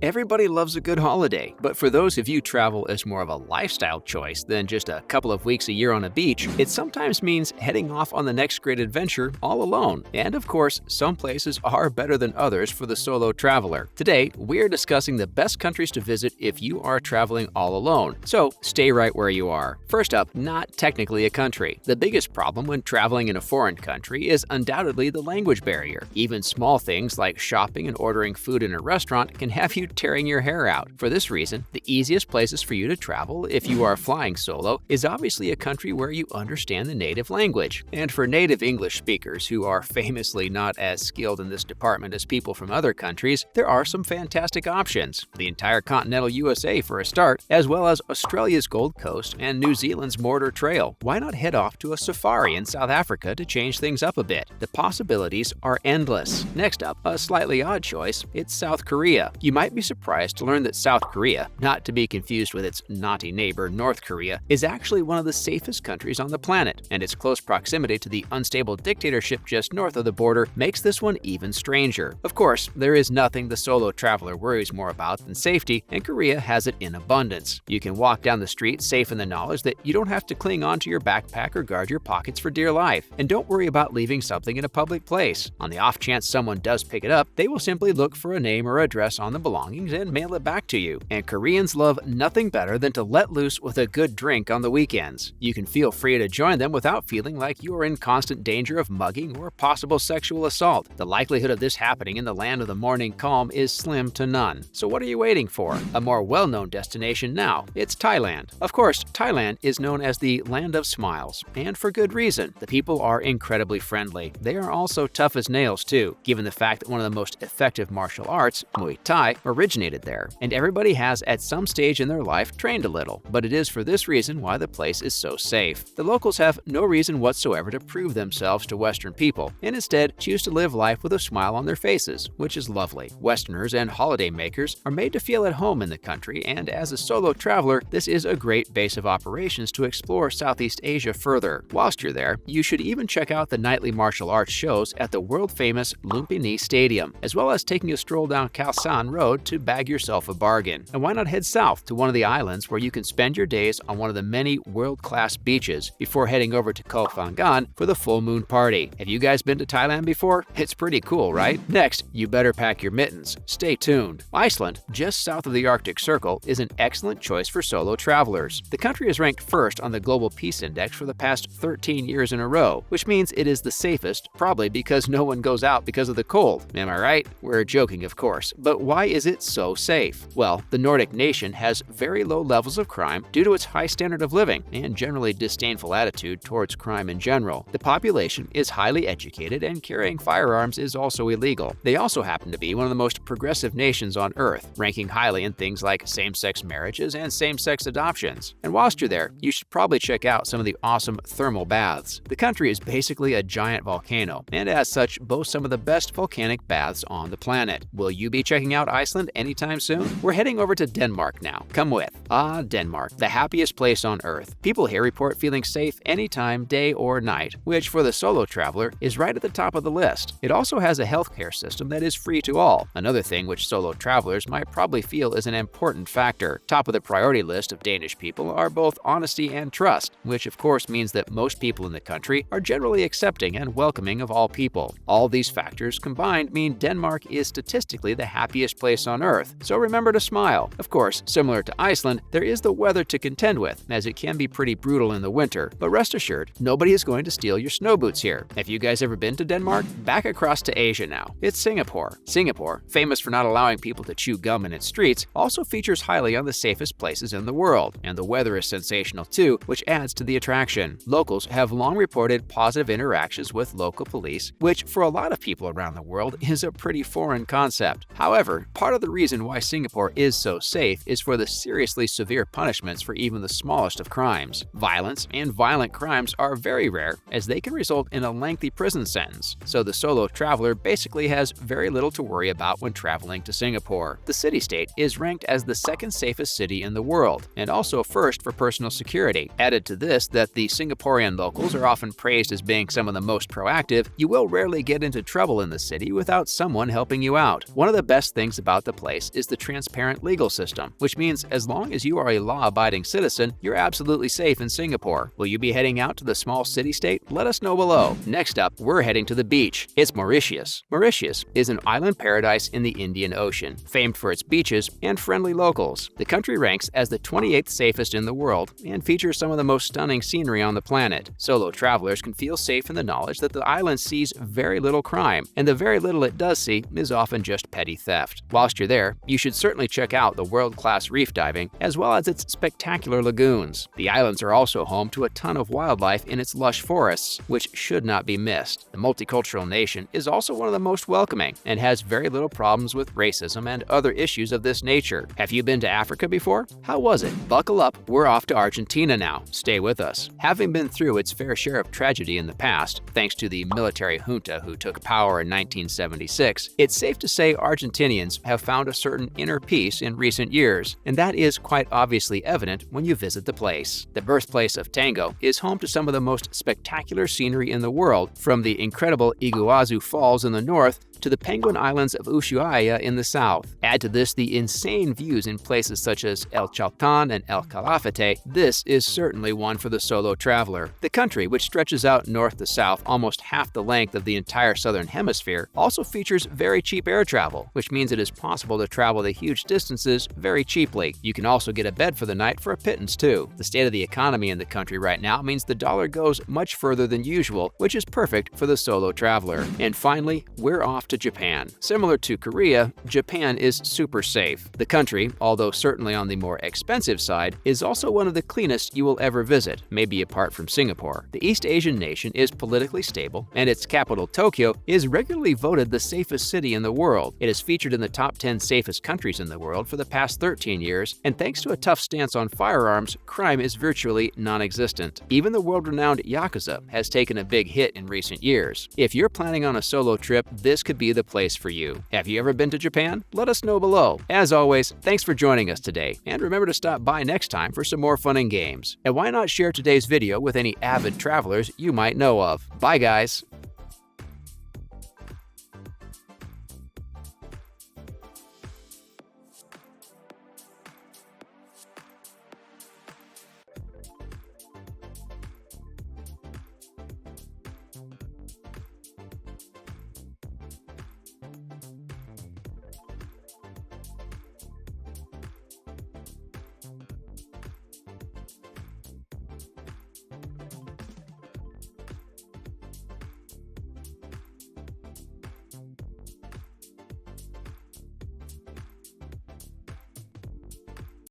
Everybody loves a good holiday, but for those of you travel as more of a lifestyle choice than just a couple of weeks a year on a beach, it sometimes means heading off on the next great adventure all alone. And of course, some places are better than others for the solo traveler. Today, we're discussing the best countries to visit if you are traveling all alone. So stay right where you are. First up, not technically a country. The biggest problem when traveling in a foreign country is undoubtedly the language barrier. Even small things like shopping and ordering food in a restaurant can have you tearing your hair out. For this reason, the easiest places for you to travel if you are flying solo is obviously a country where you understand the native language. And for native English speakers who are famously not as skilled in this department as people from other countries, there are some fantastic options. The entire continental USA for a start, as well as Australia's Gold Coast and New Zealand's Border Trail. Why not head off to a safari in South Africa to change things up a bit? The possibilities are endless. Next up, a slightly odd choice, it's South Korea. You might be surprised to learn that South Korea, not to be confused with its naughty neighbor North Korea, is actually one of the safest countries on the planet, and its close proximity to the unstable dictatorship just north of the border makes this one even stranger. Of course, there is nothing the solo traveler worries more about than safety, and Korea has it in abundance. You can walk down the street safe in the knowledge that you don't have to cling onto your backpack or guard your pockets for dear life, and don't worry about leaving something in a public place. On the off chance someone does pick it up, they will simply look for a name or address on the belongings and mail it back to you. And Koreans love nothing better than to let loose with a good drink on the weekends. You can feel free to join them without feeling like you are in constant danger of mugging or possible sexual assault. The likelihood of this happening in the land of the morning calm is slim to none. So what are you waiting for? A more well-known destination now, it's Thailand. Of course, Thailand is known as the land of smiles, and for good reason. The people are incredibly friendly. They are also tough as nails too, given the fact that one of the most effective martial arts, Muay Thai, originated there, and everybody has at some stage in their life trained a little, but it is for this reason why the place is so safe. The locals have no reason whatsoever to prove themselves to Western people, and instead choose to live life with a smile on their faces, which is lovely. Westerners and holiday makers are made to feel at home in the country, and as a solo traveler, this is a great base of operations to explore Southeast Asia further. Whilst you're there, you should even check out the nightly martial arts shows at the world-famous Lumpini Stadium, as well as taking a stroll down Khao San Road to bag yourself a bargain. And why not head south to one of the islands where you can spend your days on one of the many world-class beaches before heading over to Koh Phangan for the full moon party. Have you guys been to Thailand before? It's pretty cool, right? Next, you better pack your mittens. Stay tuned. Iceland, just south of the Arctic Circle, is an excellent choice for solo travelers. The country is ranked first on the Global Peace Index for the past 13 years in a row, which means it is the safest, probably because no one goes out because of the cold. Am I right? We're joking, of course, but why is it so safe? Well, the Nordic nation has very low levels of crime due to its high standard of living and generally disdainful attitude towards crime in general. The population is highly educated and carrying firearms is also illegal. They also happen to be one of the most progressive nations on Earth, ranking highly in things like same-sex marriages and same-sex adoptions. And whilst you're there, you should probably check out some of the awesome thermal baths. The country is basically a giant volcano, and as such boasts some of the best volcanic baths on the planet. Will you be checking out Iceland anytime soon? We're heading over to Denmark now. Come with. Denmark, the happiest place on Earth. People here report feeling safe anytime, day or night, which for the solo traveler is right at the top of the list. It also has a healthcare system that is free to all, another thing which solo travelers might probably feel is an important factor. Top of the priority list of Danish people are both honesty and trust, which of course means that most people in the country are generally accepting and welcoming of all people. All these factors combined mean Denmark is statistically the happiest place on Earth, so remember to smile. Of course, similar to Iceland, there is the weather to contend with, as it can be pretty brutal in the winter, but rest assured, nobody is going to steal your snow boots here. Have you guys ever been to Denmark? Back across to Asia now. It's Singapore. Singapore, famous for not allowing people to chew gum in its streets, also features highly on the safest places in the world, and the weather is sensational too, which adds to the attraction. Locals have long reported positive interactions with local police, which for a lot of people around the world is a pretty foreign concept. However, part of the reason why Singapore is so safe is for the seriously severe punishments for even the smallest of crimes. Violence and violent crimes are very rare, as they can result in a lengthy prison sentence, so the solo traveler basically has very little to worry about when traveling to Singapore. The city-state is ranked as the second safest city in the world, and also first for personal security. Added to this that the Singaporean locals are often praised as being some of the most proactive, you will rarely get into trouble in the city without someone helping you out. One of the best things about the the place is the transparent legal system, which means as long as you are a law-abiding citizen, you're absolutely safe in Singapore. Will you be heading out to the small city-state? Let us know below. Next up, we're heading to the beach. It's Mauritius. Mauritius is an island paradise in the Indian Ocean, famed for its beaches and friendly locals. The country ranks as the 28th safest in the world and features some of the most stunning scenery on the planet. Solo travelers can feel safe in the knowledge that the island sees very little crime, and the very little it does see is often just petty theft. Whilst you're there, you should certainly check out the world-class reef diving, as well as its spectacular lagoons. The islands are also home to a ton of wildlife in its lush forests, which should not be missed. The multicultural nation is also one of the most welcoming and has very little problems with racism and other issues of this nature. Have you been to Africa before? How was it? Buckle up, we're off to Argentina now. Stay with us. Having been through its fair share of tragedy in the past, thanks to the military junta who took power in 1976, it's safe to say Argentinians have found a certain inner peace in recent years, and that is quite obviously evident when you visit the place. The birthplace of tango is home to some of the most spectacular scenery in the world, from the incredible Iguazu Falls in the north to the Penguin Islands of Ushuaia in the south. Add to this the insane views in places such as El Chaltán and El Calafate. This is certainly one for the solo traveler. The country, which stretches out north to south almost half the length of the entire southern hemisphere, also features very cheap air travel, which means it is possible to travel the huge distances very cheaply. You can also get a bed for the night for a pittance too. The state of the economy in the country right now means the dollar goes much further than usual, which is perfect for the solo traveler. And finally, we're off to Japan. Similar to Korea, Japan is super safe. The country, although certainly on the more expensive side, is also one of the cleanest you will ever visit, maybe apart from Singapore. The East Asian nation is politically stable, and its capital, Tokyo, is regularly voted the safest city in the world. It is featured in the top 10 safest countries in the world for the past 13 years, and thanks to a tough stance on firearms, crime is virtually non-existent. Even the world-renowned Yakuza has taken a big hit in recent years. If you're planning on a solo trip, this could be the place for you. Have you ever been to Japan? Let us know below. As always, thanks for joining us today, and remember to stop by next time for some more fun and games. And why not share today's video with any avid travelers you might know of? Bye guys!